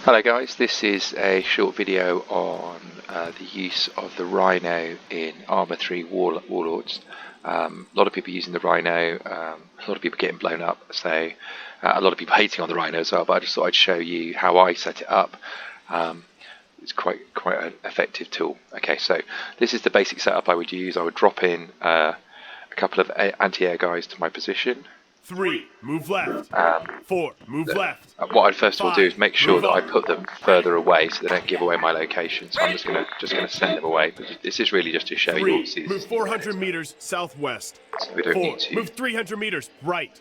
Hello guys, this is a short video on the use of the Rhino in Arma 3 Warlords. A lot of people using the Rhino, a lot of people getting blown up, so a lot of people hating on the Rhino as well, but I just thought I'd show you how I set it up. It's quite an effective tool. Okay, so this is the basic setup I would use. I would drop in a couple of anti-air guys to my position. 3, move left. 4, move left. What I'd first of all do is make sure that I up. put them further away so they don't give away my location. So I'm just gonna send them away. But this is really just to show you. 3, move 400 meters southwest. So we don't 4, need to. move 300 meters right.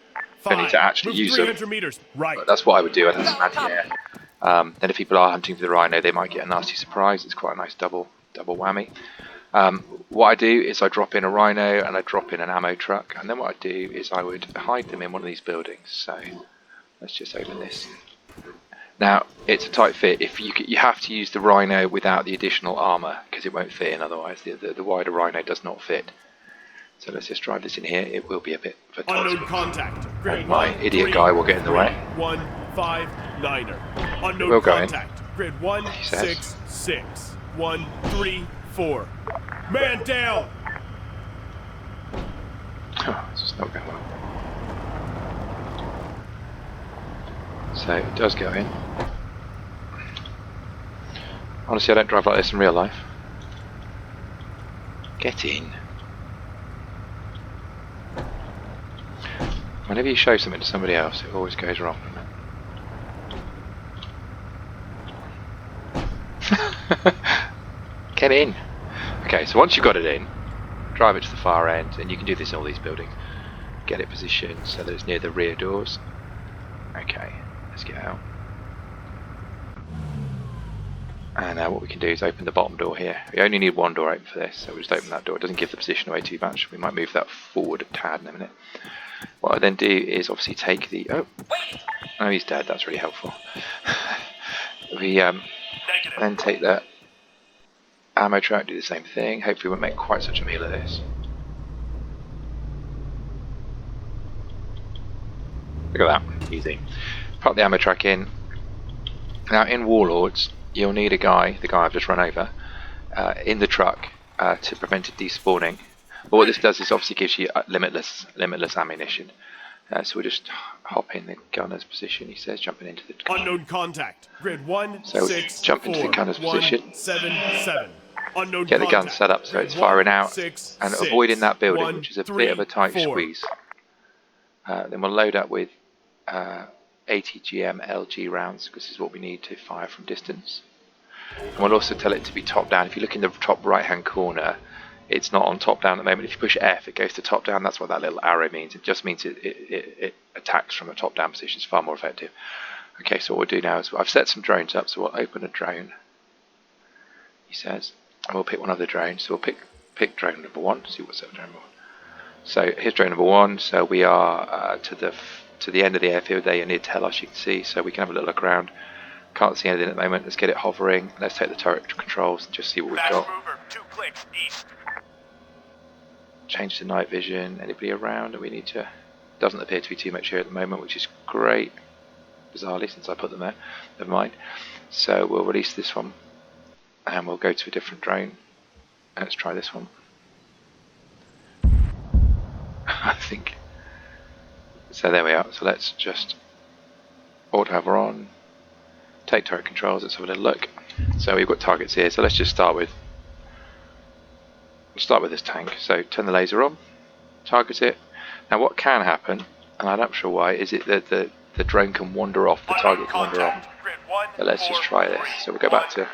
Don't need to actually move use 300 them. meters right. But that's what I would do. I'd have some anti-air. Then if people are hunting for the Rhino, they might get a nasty surprise. It's quite a nice double whammy. What I do is I drop in a Rhino and I drop in an ammo truck, and then what I do is I would hide them in one of these buildings. So let's just open this. Now it's a tight fit. If you have to use the Rhino without the additional armor because it won't fit in otherwise. The wider Rhino does not fit. So let's just drive this in here. It will be a bit of a tight Unknown contact. And my idiot guy will get in the way. 159er. Unknown We'll go in. contact. Grid 166 134. Man down. Oh, this is not going well. So it does go in. Honestly, I don't drive like this in real life. Get in. Whenever you show something to somebody else, it always goes wrong. Get in. Okay, so once you've got it in, drive it to the far end, and you can do this in all these buildings. Get it positioned so that it's near the rear doors. Okay, let's get out. And now what we can do is open the bottom door here. We only need one door open for this, so we'll just open that door. It doesn't give the position away too much. We might move that forward a tad in a minute. What I then do is obviously take the... Oh, he's dead. That's really helpful. We then take the ammo truck, do the same thing. Hopefully we won't make quite such a meal of this. Look at that. Easy. Put the ammo truck in. Now in Warlords, you'll need a guy, the guy I've just run over, in the truck to prevent it despawning. But what this does is obviously gives you limitless ammunition. So we'll just hop in the gunner's position. He says jumping into the unknown contact. Grid 1 so 6 jump into the gunner's position. 7 unknown get the gun contact. set up so it's firing out and avoiding that building, which is a bit of a tight squeeze. Then we'll load up with 80 GM LG rounds because this is what we need to fire from distance. And we'll also tell it to be top down. If you look in the top right hand corner, it's not on top down at the moment. If you push F, it goes to top down. That's what that little arrow means. It just means it attacks from a top down position. It's far more effective. Okay, so what we'll do now is I've set some drones up, so we'll open a drone. He says, and we'll pick one of the drones. So we'll pick drone number 1. See what's up drone number 1. So here's drone number 1. So we are to the end of the airfield there. You need to tell us, you can see, so we can have a little look around. Can't see anything at the moment. Let's get it hovering. Let's take the turret controls and just see what we've got. 2 clicks east. Change to night vision. Anybody around? We need to. Doesn't appear to be too much here at the moment, which is great. Bizarrely, since I put them there. Never mind. So we'll release this one, and we'll go to a different drone. Let's try this one. I think. So there we are. So let's just auto hover on. Take turret controls. Let's have a little look. So we've got targets here. So let's just start with. We'll start with this tank. So turn the laser on, target it. Now what can happen, and I'm not sure why, is it that the drone can wander off, the target can wander off. But let's just try this. So we'll go back to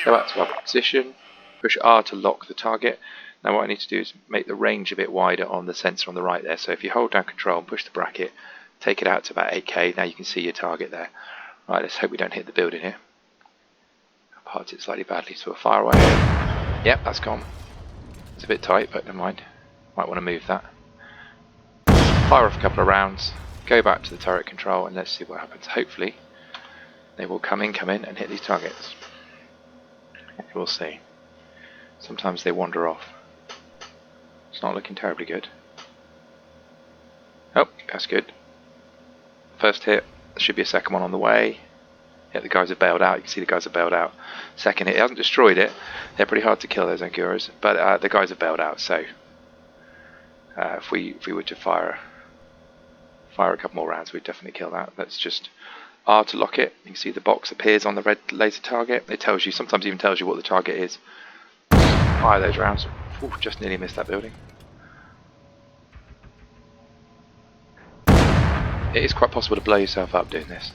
our position, push R to lock the target. Now what I need to do is make the range a bit wider on the sensor on the right there. So if you hold down control and push the bracket, take it out to about 8K, now you can see your target there. Right, let's hope we don't hit the building here. I parked it slightly badly, so we'll fire away. Yep, that's gone. It's a bit tight, but never mind. Might want to move that. Fire off a couple of rounds, go back to the turret control, and let's see what happens. Hopefully, they will come in and hit these targets. We'll see. Sometimes they wander off. It's not looking terribly good. Oh, that's good. First hit. There should be a second one on the way. Yeah, the guys have bailed out. You can see the guys have bailed out. Second hit, it hasn't destroyed it. They're pretty hard to kill, those Anguras, but the guys have bailed out. So if we were to fire a couple more rounds, we'd definitely kill that. Let's just R to lock it. You can see the box appears on the red laser target. It tells you, sometimes even tells you what the target is. Fire those rounds. Ooh, just nearly missed that building. It is quite possible to blow yourself up doing this.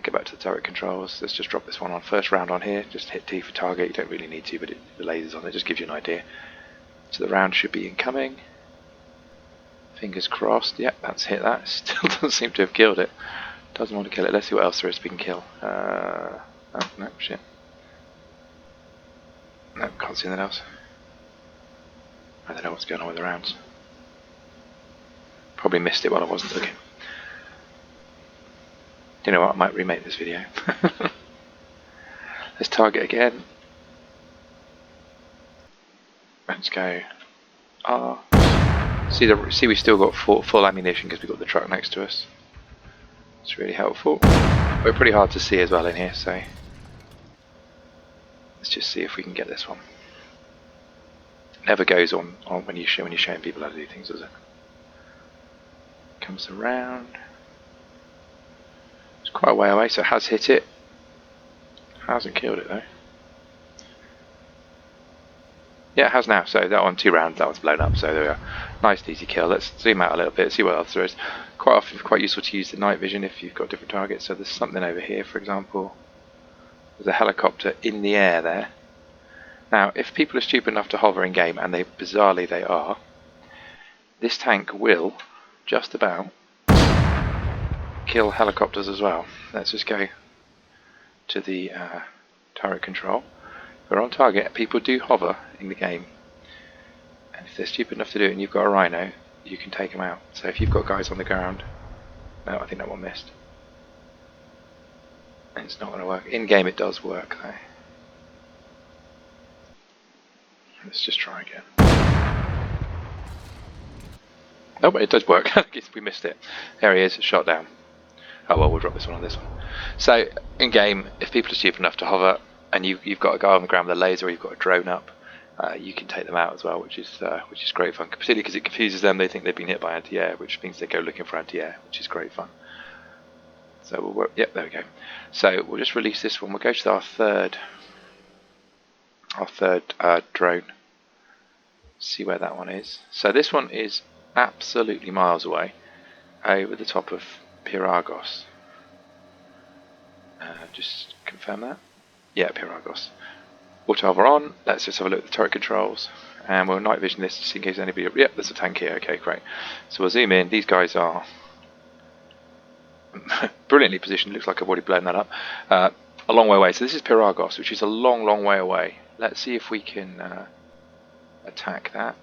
Get back to the turret controls. Let's just drop this one on. First round on here. Just hit T for target. You don't really need to, but the laser's on it. Just gives you an idea. So the round should be incoming. Fingers crossed. Yep, that's hit that. Still doesn't seem to have killed it. Doesn't want to kill it. Let's see what else there is we can kill. Oh, no, shit. No, can't see anything else. I don't know what's going on with the rounds. Probably missed it while I wasn't looking. You know what, I might remake this video. Let's target again. Let's go R. See we've still got full ammunition because we've got the truck next to us. It's really helpful. We're pretty hard to see as well in here, so let's just see if we can get this one. Never goes on when you're showing people how to do things, does it? Comes around. It's quite a way away, so it has hit it. Hasn't killed it though. Yeah, it has now. So that one, 2 rounds, that one's blown up. So there we are. Nice and easy kill. Let's zoom out a little bit, see what else there is. Quite often, quite useful to use the night vision if you've got different targets. So there's something over here, for example. There's a helicopter in the air there. Now, if people are stupid enough to hover in game, and bizarrely they are, this tank will just about kill helicopters as well. Let's just go to the turret control. We're on target. People do hover in the game, and if they're stupid enough to do it and you've got a Rhino, you can take them out. So if you've got guys on the ground, no, I think that one missed. And it's not going to work. In game it does work though. Let's just try again. Oh, but it does work. I guess we missed it. There he is, shot down. Oh well, we'll drop this one on this one. So in game, if people are stupid enough to hover and you've got a guy on the ground with a laser, or you've got a drone up, you can take them out as well, which is great fun. Particularly because it confuses them. They think they've been hit by anti-air, which means they go looking for anti-air, which is great fun. So we'll work. Yep, there we go. So we'll just release this one. We'll go to our third drone. See where that one is. So this one is absolutely miles away, over the top of Pyragos. Just confirm that. Yeah, Pyragos. Auto hover on. Let's just have a look at the turret controls, and we'll night vision this just in case anybody. Yep, there's a tank here. Okay, great. So we'll zoom in. These guys are brilliantly positioned. Looks like I've already blown that up. A long way away. So this is Pyragos, which is a long way away. Let's see if we can attack that.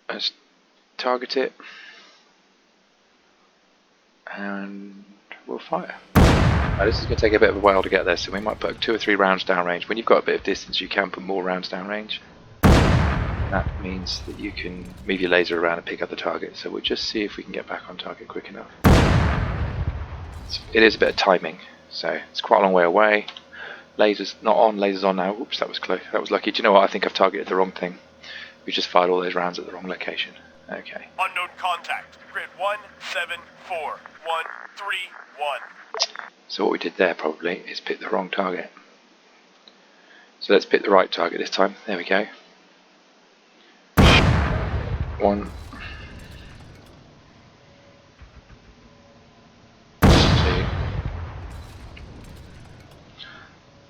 Let's target it, and we'll fire. Now, this is going to take a bit of a while to get there, so we might put 2 or 3 rounds downrange. When you've got a bit of distance, you can put more rounds downrange. That means that you can move your laser around and pick up the target. So we'll just see if we can get back on target quick enough. It is a bit of timing, so it's quite a long way away. Lasers not on, lasers on now. Oops, that was close. That was lucky. Do you know what? I think I've targeted the wrong thing. We just fired all those rounds at the wrong location. Okay. Unknown contact. Grid 174131. So what we did there probably is pick the wrong target. So let's pick the right target this time. There we go. 1, 2.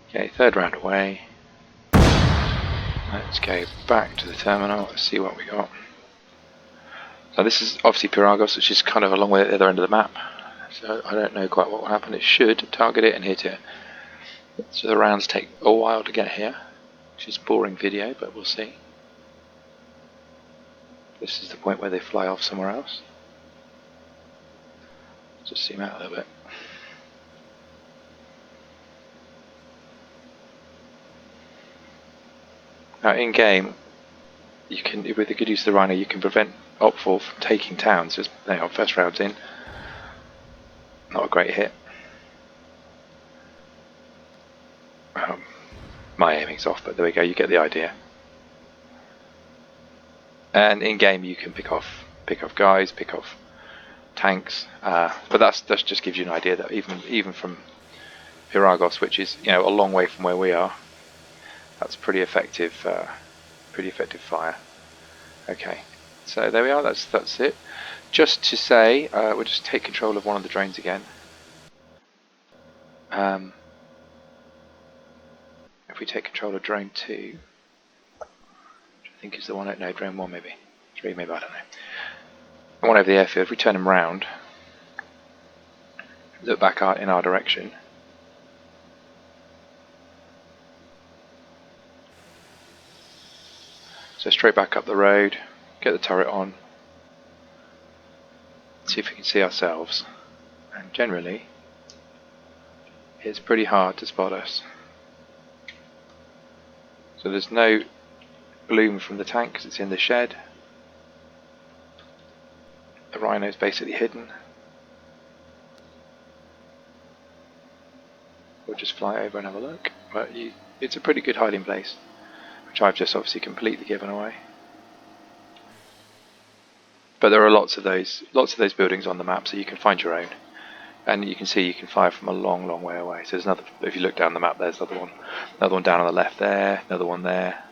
Okay, third round away. Let's go back to the terminal. Let's see what we got. So this is obviously Pyragos, which is kind of a long way at the other end of the map. So I don't know quite what will happen. It should target it and hit it. So the rounds take a while to get here, which is boring video, but we'll see. This is the point where they fly off somewhere else. Just zoom out a little bit. Now in game, you can, with the good use of the Rhino, you can prevent Opfall from taking towns. Just first round's in. Not a great hit. My aiming's off, but there we go, you get the idea. And in game you can pick off guys, pick off tanks, but that just gives you an idea that even from Piragos, which is a long way from where we are, that's pretty effective fire. Okay, so there we are. That's it. Just to say, we'll just take control of one of the drones again. If we take control of drone 2, which I think is the one, no, drone 1 maybe, 3 maybe, I don't know. The one over the airfield, if we turn him round, look back in our direction, so straight back up the road, get the turret on, see if we can see ourselves, and generally it's pretty hard to spot us. So there's no bloom from the tank because it's in the shed. The Rhino's basically hidden. We'll just fly over and have a look. But it's a pretty good hiding place, which I've just obviously completely given away. But there are lots of those buildings on the map, so you can find your own. And you can see you can fire from a long, long way away. So there's another. If you look down the map, there's another one down on the left there, another one there.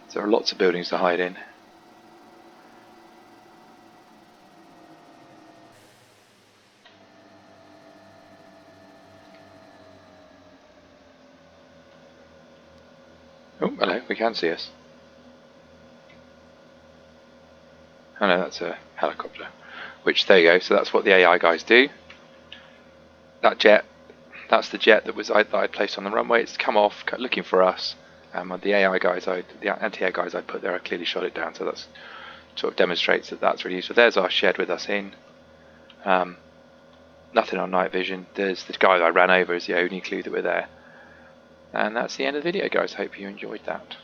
So there are lots of buildings to hide in. Oh, hello, we can see us. Oh no, that's a helicopter. Which, there you go, so that's what the AI guys do. That jet, that's the jet that I placed on the runway. It's come off, looking for us. The AI guys, the anti-air guys I put there, I clearly shot it down, so that sort of demonstrates that that's really useful. There's our shed with us in. Nothing on night vision. There's the guy that I ran over is the only clue that we're there. And that's the end of the video, guys. Hope you enjoyed that.